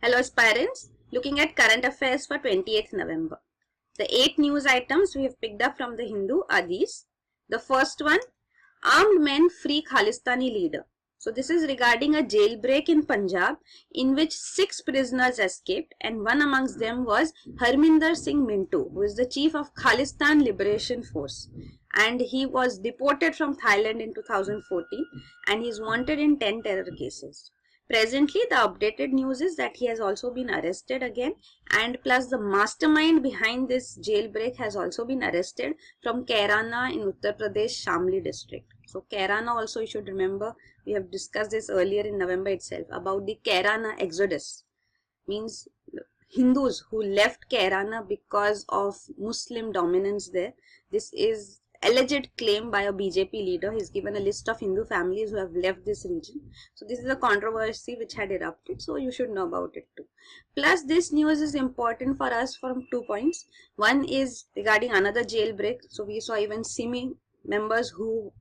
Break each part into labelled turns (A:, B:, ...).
A: Hello aspirants, looking at current affairs for 28th November. The 8 news items we have picked up from the Hindu are these. The first one, armed men free Khalistani leader. So this is regarding a jailbreak in Punjab in which 6 prisoners escaped and one amongst them was Harminder Singh Minto, who is the chief of Khalistan Liberation Force, and he was deported from Thailand in 2014 and he is wanted in 10 terror cases. Presently, the updated news is that he has also been arrested again, and plus the mastermind behind this jailbreak has also been arrested from Kairana in Uttar Pradesh, Shamli district. So Kairana also, you should remember, we have discussed this earlier in November itself about the Kairana exodus. Means Hindus who left Kairana because of Muslim dominance there. This is alleged claim by a BJP leader. He's given a list of Hindu families who have left this region. So this is a controversy which had erupted. So you should know about it too. Plus this news is important for us from 2 points. One is regarding another jailbreak. So we saw even Simi members who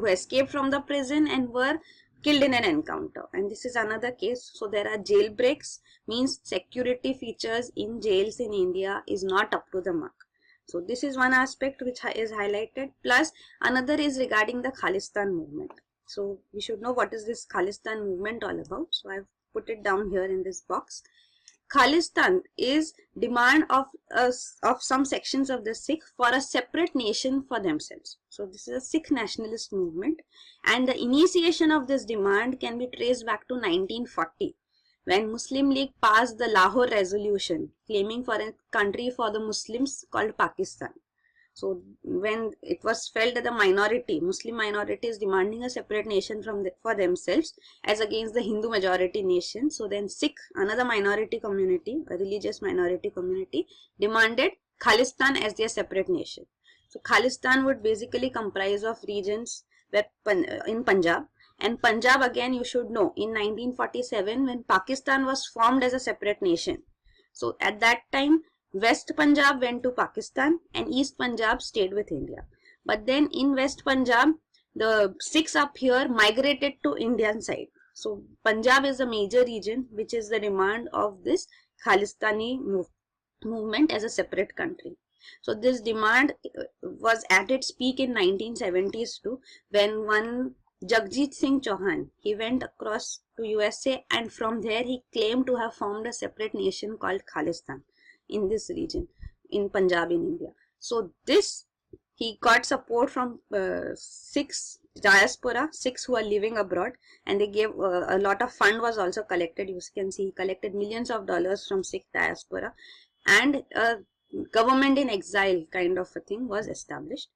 A: escaped from the prison and were killed in an encounter, and this is another case. So there are jailbreaks, means security features in jails in India is not up to the mark. So this is one aspect which is highlighted. Plus another is regarding the Khalistan movement. So we should know what is this Khalistan movement all about. So I've put it down here in this box. Khalistan is demand of some sections of the Sikh for a separate nation for themselves. So this is a Sikh nationalist movement, and the initiation of this demand can be traced back to 1940 when Muslim League passed the Lahore Resolution claiming for a country for the Muslims called Pakistan. So when it was felt that the Muslim minority is demanding a separate nation for themselves as against the Hindu majority nation. So then Sikh, another minority community, a religious minority community, demanded Khalistan as their separate nation. So Khalistan would basically comprise of regions in Punjab. And Punjab, again, you should know, in 1947 when Pakistan was formed as a separate nation. So at that time, West Punjab went to Pakistan and East Punjab stayed with India. But then in West Punjab, the Sikhs up here migrated to Indian side. So Punjab is a major region which is the demand of this Khalistani movement as a separate country. So this demand was at its peak in 1970s too, when one Jagjit Singh Chauhan, he went across to USA and from there he claimed to have formed a separate nation called Khalistan in this region, in Punjab in India. So this, he got support from Sikhs diaspora, Sikhs who are living abroad, and they gave a lot of fund was also collected. You can see he collected millions of dollars from Sikh diaspora, and a government in exile kind of a thing was established.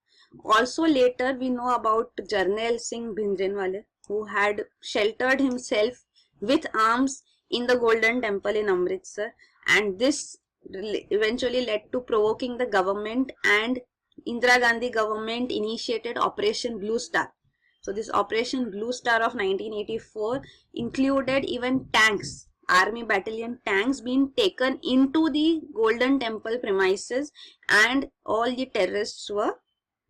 A: Also later we know about Jarnail Singh Bhindranwale, who had sheltered himself with arms in the Golden Temple in Amritsar, and this eventually led to provoking the government, and Indira Gandhi government initiated Operation Blue Star. So this Operation Blue Star of 1984 included even tanks, army battalion tanks being taken into the Golden Temple premises, and all the terrorists were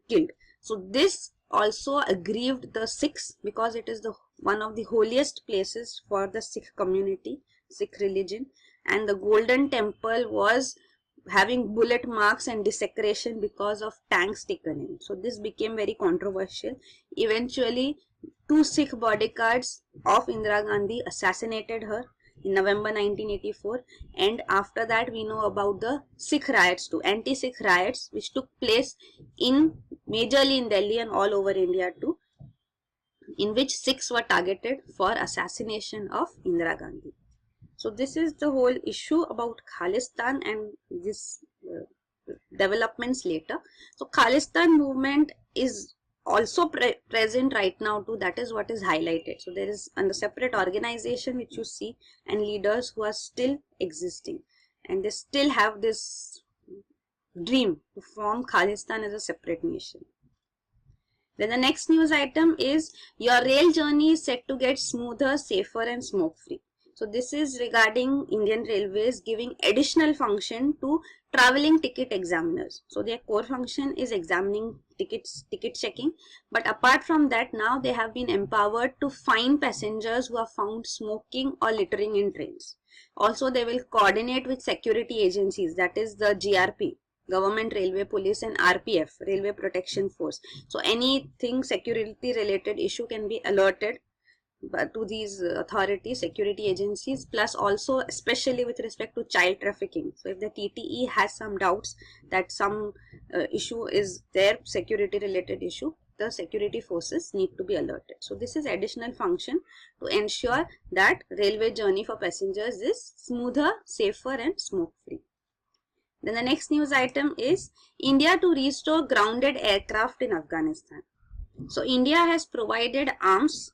A: killed. So this also aggrieved the Sikhs because it is one of the holiest places for the Sikh community, Sikh religion, and the Golden Temple was having bullet marks and desecration because of tanks taken in. So this became very controversial. Eventually, 2 Sikh bodyguards of Indira Gandhi assassinated her in November 1984, and after that we know about the Sikh riots too, anti-Sikh riots which took place majorly in Delhi and all over India too, in which Sikhs were targeted for assassination of Indira Gandhi. So this is the whole issue about Khalistan and this developments later. So Khalistan movement is also present right now too. That is what is highlighted. So there is a separate organization which you see and leaders who are still existing, and they still have this dream to form Khalistan as a separate nation. Then the next news item is your rail journey is set to get smoother, safer and smoke free. So this is regarding Indian Railways giving additional function to travelling ticket examiners. So their core function is examining ticket checking. But apart from that, now they have been empowered to fine passengers who are found smoking or littering in trains. Also, they will coordinate with security agencies, that is the GRP, Government Railway Police, and RPF, Railway Protection Force. So anything security related issue can be alerted to these authorities, security agencies, plus also especially with respect to child trafficking. So if the TTE has some doubts that some issue is there, security related issue, the security forces need to be alerted. So this is additional function to ensure that railway journey for passengers is smoother, safer and smoke free. Then the next news item is India to restore grounded aircraft in Afghanistan. So India has provided arms,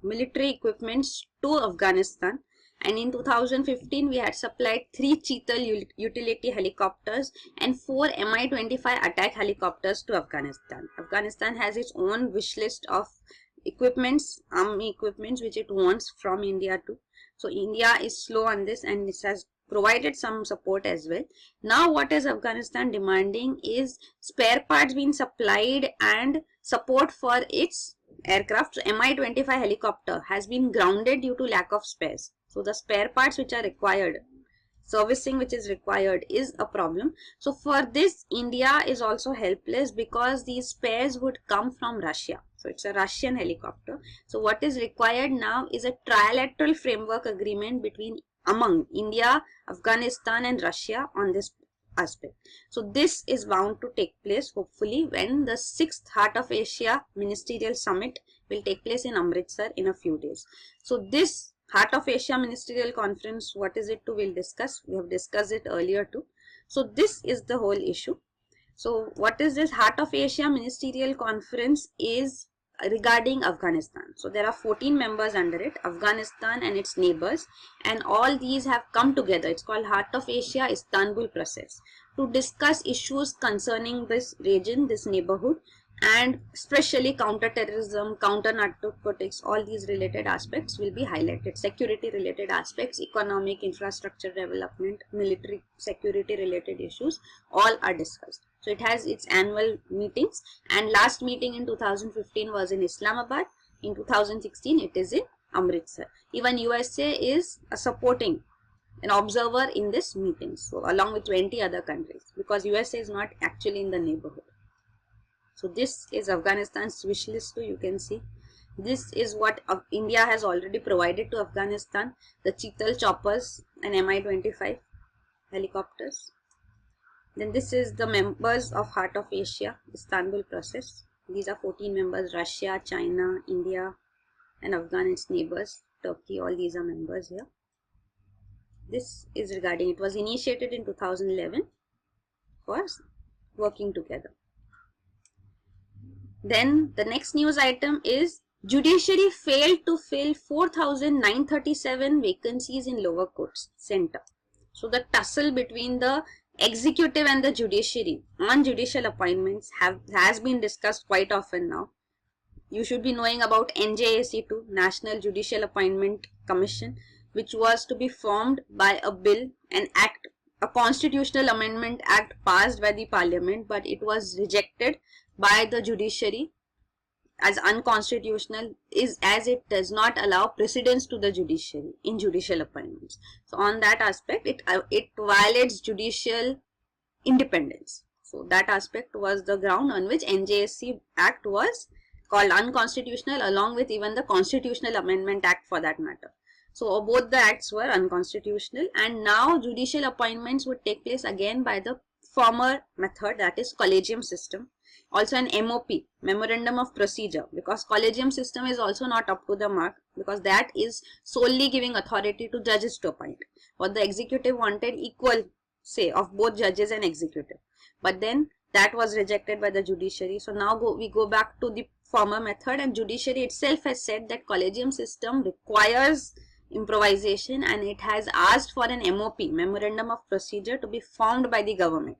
A: military equipments to Afghanistan, and in 2015 we had supplied 3 Cheetal utility helicopters and 4 Mi-25 attack helicopters to Afghanistan. Afghanistan has its own wish list of equipments, army equipments, which it wants from India too. So India is slow on this and this has provided some support as well. Now what is Afghanistan demanding is spare parts being supplied and support for its aircraft. So Mi-25 helicopter has been grounded due to lack of spares. So the spare parts which are required, servicing which is required, is a problem. So for this, India is also helpless because these spares would come from Russia. So it's a Russian helicopter. So what is required now is a trilateral framework agreement among India, Afghanistan and Russia on this aspect. So this is bound to take place hopefully when the 6th Heart of Asia Ministerial Summit will take place in Amritsar in a few days. So this Heart of Asia Ministerial Conference, what is it to, we'll discuss. We have discussed it earlier too. So this is the whole issue. So what is this Heart of Asia Ministerial Conference is regarding Afghanistan. So there are 14 members under it, Afghanistan and its neighbors, and all these have come together. It's called Heart of Asia Istanbul Process to discuss issues concerning this region, this neighborhood, and especially counter-terrorism, counter-narcotics, all these related aspects will be highlighted. Security related aspects, economic, infrastructure development, military security related issues, all are discussed. So it has its annual meetings, and last meeting in 2015 was in Islamabad. In 2016 it is in Amritsar. Even USA is supporting an observer in this meeting, so along with 20 other countries, because USA is not actually in the neighborhood. So this is Afghanistan's wish list too, you can see. This is what India has already provided to Afghanistan, the Cheetal choppers and Mi-25 helicopters. Then this is the members of Heart of Asia Istanbul Process. These are 14 members: Russia, China, India and Afghanistan neighbors, Turkey, all these are members here. This is regarding, it was initiated in 2011 for working together. Then the next news item is Judiciary failed to fill 4,937 vacancies in lower courts center. So the tussle between the executive and the judiciary on judicial appointments has been discussed quite often now. You should be knowing about NJAC too, National Judicial Appointment Commission, which was to be formed by a bill, an act, a constitutional amendment act passed by the parliament, but it was rejected by the judiciary as unconstitutional, as it does not allow precedence to the judiciary in judicial appointments. So on that aspect, it violates judicial independence. So that aspect was the ground on which NJSC Act was called unconstitutional, along with even the Constitutional Amendment Act for that matter. So both the acts were unconstitutional, and now judicial appointments would take place again by the former method, that is collegium system. Also an MOP, Memorandum of Procedure, because collegium system is also not up to the mark, because that is solely giving authority to judges to appoint. What the executive wanted, equal say of both judges and executive, but then that was rejected by the judiciary. So now we go back to the former method, and judiciary itself has said that collegium system requires improvisation, and it has asked for an MOP, Memorandum of Procedure, to be formed by the government.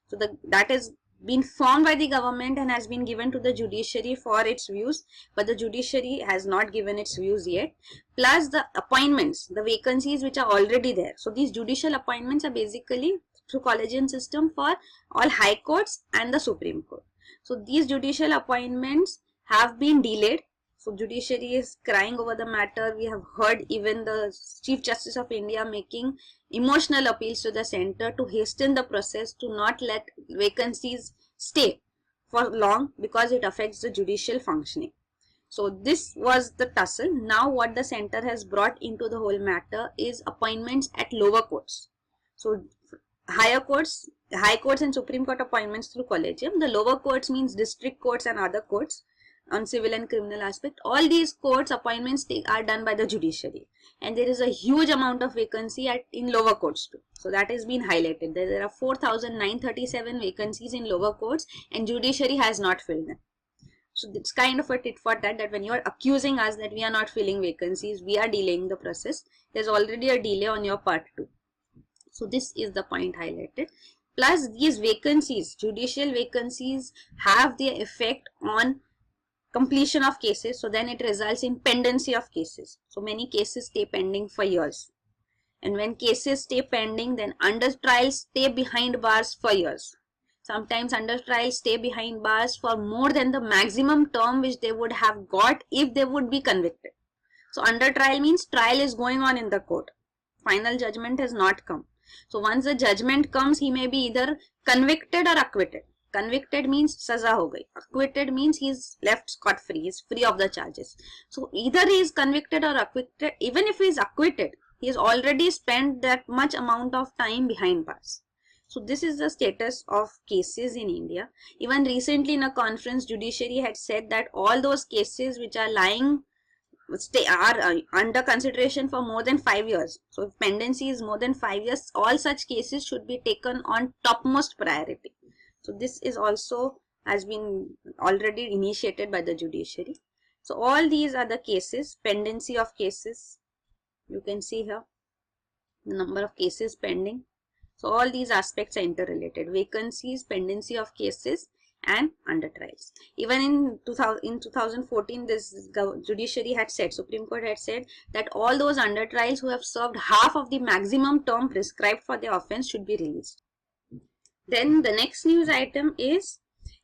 A: So that is been formed by the government and has been given to the judiciary for its views, but the judiciary has not given its views yet. Plus the appointments, the vacancies which are already there. So these judicial appointments are basically through collegium system for all high courts and the Supreme Court. So these judicial appointments have been delayed. So judiciary is crying over the matter. We have heard even the Chief Justice of India making emotional appeals to the center to hasten the process, to not let vacancies stay for long because it affects the judicial functioning. So this was the tussle. Now what the center has brought into the whole matter is appointments at lower courts. So higher courts, high courts and Supreme Court appointments through collegium. The lower courts means district courts and other courts on civil and criminal aspect. All these courts appointments are done by the judiciary, and there is a huge amount of vacancy in lower courts too. So that has been highlighted. There are 4,937 vacancies in lower courts, and judiciary has not filled them. So it's kind of a tit for tat, that when you are accusing us that we are not filling vacancies, we are delaying the process. There's already a delay on your part too. So this is the point highlighted. Plus these vacancies, judicial vacancies, have their effect on completion of cases. So then it results in pendency of cases. So many cases stay pending for years. And when cases stay pending, then under trials stay behind bars for years. Sometimes under trials stay behind bars for more than the maximum term which they would have got if they would be convicted. So under trial means trial is going on in the court. Final judgment has not come. So once the judgment comes, he may be either convicted or acquitted. Convicted means saza ho gayi. Acquitted means he is left scot free. He is free of the charges. So either he is convicted or acquitted. Even if he is acquitted, he has already spent that much amount of time behind bars. So this is the status of cases in India. Even recently in a conference, judiciary had said that all those cases which are lying are under consideration for more than 5 years. So if pendency is more than 5 years, all such cases should be taken on topmost priority. So this is also has been already initiated by the judiciary. So all these are the cases, pendency of cases. You can see here the number of cases pending. So all these aspects are interrelated: vacancies, pendency of cases, and under trials. Even in 2014, this judiciary had said, Supreme Court had said, that all those under trials who have served half of the maximum term prescribed for the offence should be released. Then the next news item is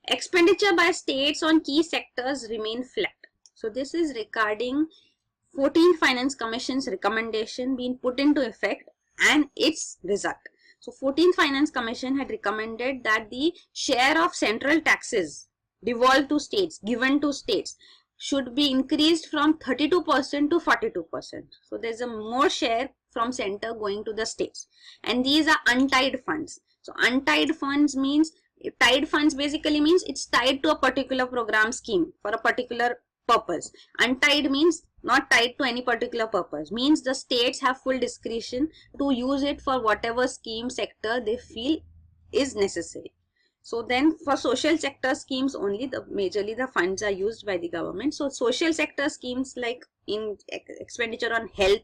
A: expenditure by states on key sectors remain flat. So this is regarding 14th Finance Commission's recommendation being put into effect and its result. So 14th Finance Commission had recommended that the share of central taxes devolved to states, given to states, should be increased from 32% to 42%. So there's a more share from center going to the states. And these are untied funds. So untied funds means, tied funds basically means it's tied to a particular program scheme for a particular purpose. Untied means not tied to any particular purpose, means the states have full discretion to use it for whatever scheme sector they feel is necessary. So then for social sector schemes only, majorly the funds are used by the government. So social sector schemes like in expenditure on health,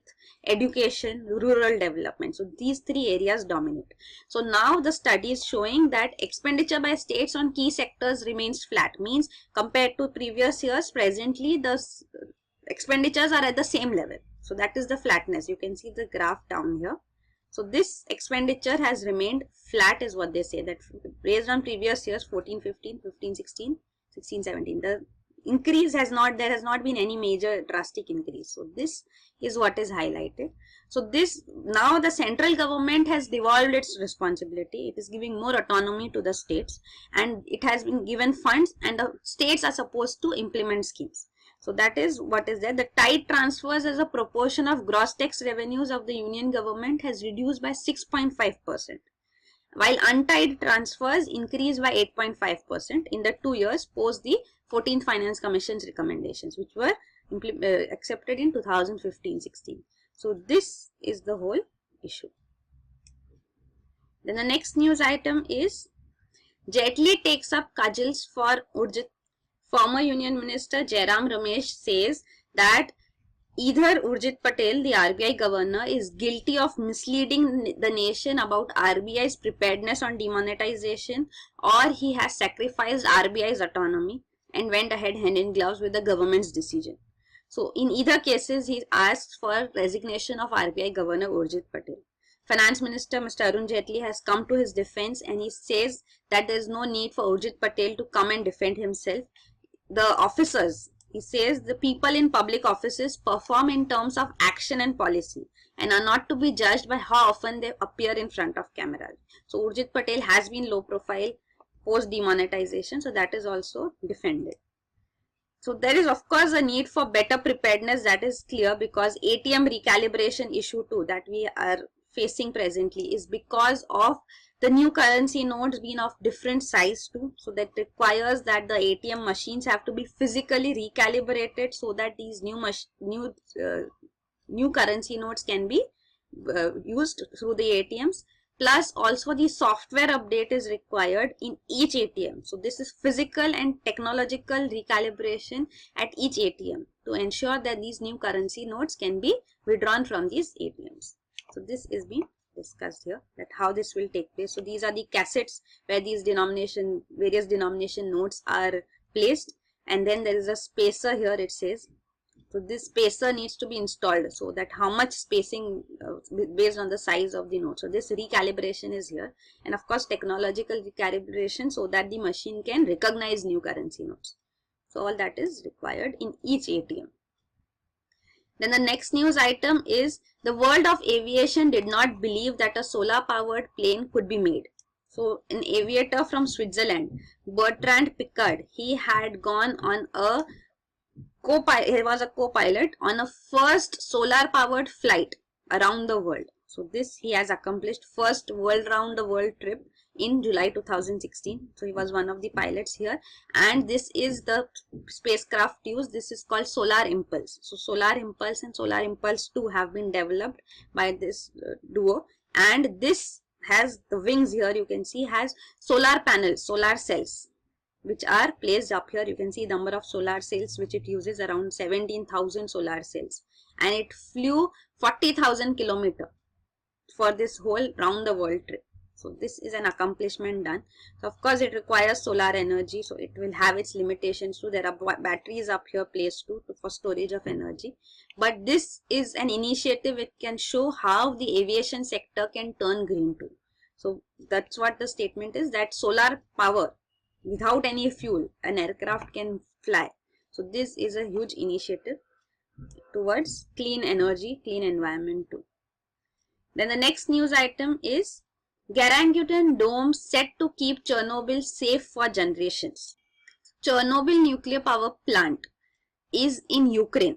A: education, rural development. So these three areas dominate. So now the study is showing that expenditure by states on key sectors remains flat, means compared to previous years, presently the expenditures are at the same level. So that is the flatness. You can see the graph down here. So this expenditure has remained flat is what they say, that based on previous years 14, 15, 15, 16, 16, 17. The increase has not, there has not been any major drastic increase. So this is what is highlighted. So this, now the central government has devolved its responsibility. It is giving more autonomy to the states, and it has been given funds, and the states are supposed to implement schemes. So that is what is there. The tied transfers as a proportion of gross tax revenues of the union government has reduced by 6.5%, while untied transfers increased by 8.5% in the 2 years post the 14th Finance Commission's recommendations, which were accepted in 2015-16. So this is the whole issue. Then the next news item is Jaitley takes up cudgels for Urjit. Former Union Minister Jairam Ramesh says that either Urjit Patel, the RBI governor, is guilty of misleading the nation about RBI's preparedness on demonetization, or he has sacrificed RBI's autonomy and went ahead hand in gloves with the government's decision. So in either cases, he asked for resignation of RBI Governor Urjit Patel. Finance Minister Mr. Arun Jaitley has come to his defense, and he says that there is no need for Urjit Patel to come and defend himself. The officers, he says, the people in public offices perform in terms of action and policy and are not to be judged by how often they appear in front of cameras. So Urjit Patel has been low profile post demonetization, so that is also defended. So there is of course a need for better preparedness, that is clear, because ATM recalibration issue too that we are facing presently is because of the new currency notes being of different size too. So that requires that the ATM machines have to be physically recalibrated so that these new currency notes can be used through the ATMs. Plus also the software update is required in each ATM. So this is physical and technological recalibration at each ATM to ensure that these new currency notes can be withdrawn from these ATMs. So this is being discussed here, that how this will take place. So these are the cassettes where these various denomination notes are placed, and then there is a spacer here, it says. So this spacer needs to be installed so that how much spacing based on the size of the note. So this recalibration is here, and of course technological recalibration so that the machine can recognize new currency notes. So all that is required in each ATM. Then the next news item is the world of aviation did not believe that a solar powered plane could be made. So an aviator from Switzerland, Bertrand Piccard, he had gone on a he was a co-pilot on a first solar powered flight around the world. So this he has accomplished, first world round the world trip in July 2016. So he was one of the pilots here, and this is the spacecraft used. This is called Solar Impulse. So Solar Impulse and Solar Impulse 2 have been developed by this duo, and this has the wings here, you can see, has solar panels, solar cells, which are placed up here. You can see number of solar cells which it uses, around 17,000 solar cells, and it flew 40,000 kilometers for this whole round the world trip. So this is an accomplishment done. So of course it requires solar energy, so it will have its limitations too. There are batteries up here placed too for storage of energy, but this is an initiative. It can show how the aviation sector can turn green too. So that's what the statement is, that solar power, without any fuel, an aircraft can fly. So this is a huge initiative towards clean energy, clean environment too. Then the next news item is Garangutan Dome set to keep Chernobyl safe for generations. Chernobyl nuclear power plant is in Ukraine,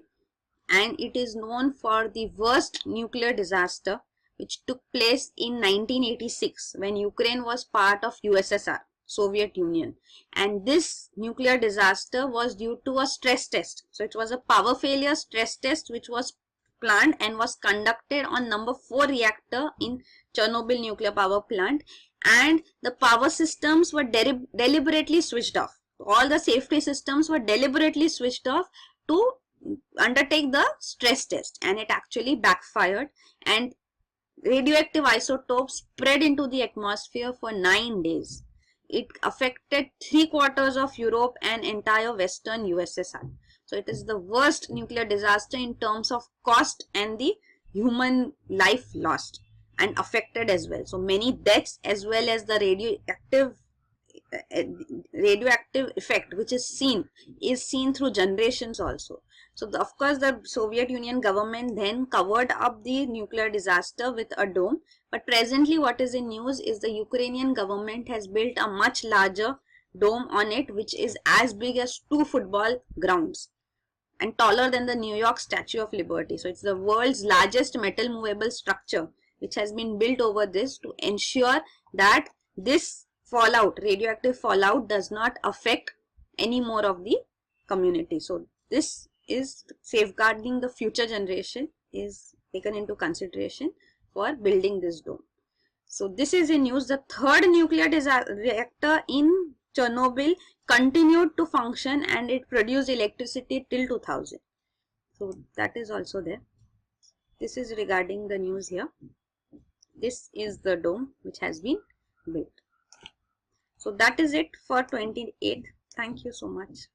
A: and it is known for the worst nuclear disaster which took place in 1986 when Ukraine was part of USSR, Soviet Union, and this nuclear disaster was due to a stress test. So it was a power failure stress test which was planned and was conducted on number 4 reactor in Chernobyl nuclear power plant, and the power systems were deliberately switched off. All the safety systems were deliberately switched off to undertake the stress test, and it actually backfired, and radioactive isotopes spread into the atmosphere for 9 days. It affected 3/4 of Europe and entire Western USSR. So it is the worst nuclear disaster in terms of cost and the human life lost and affected as well. So many deaths, as well as the radioactive effect which is seen through generations also. So of course the Soviet Union government then covered up the nuclear disaster with a dome, but presently what is in news is the Ukrainian government has built a much larger dome on it, which is as big as 2 football grounds and taller than the New York Statue of Liberty. So it's the world's largest metal movable structure which has been built over this to ensure that this fallout, radioactive fallout, does not affect any more of the community. So this is safeguarding the future generation is taken into consideration for building this dome. So this is in news. The third nuclear reactor in Chernobyl continued to function and it produced electricity till 2000. So that is also there. This is regarding the news here. This is the dome which has been built. So that is it for 28th. Thank you so much.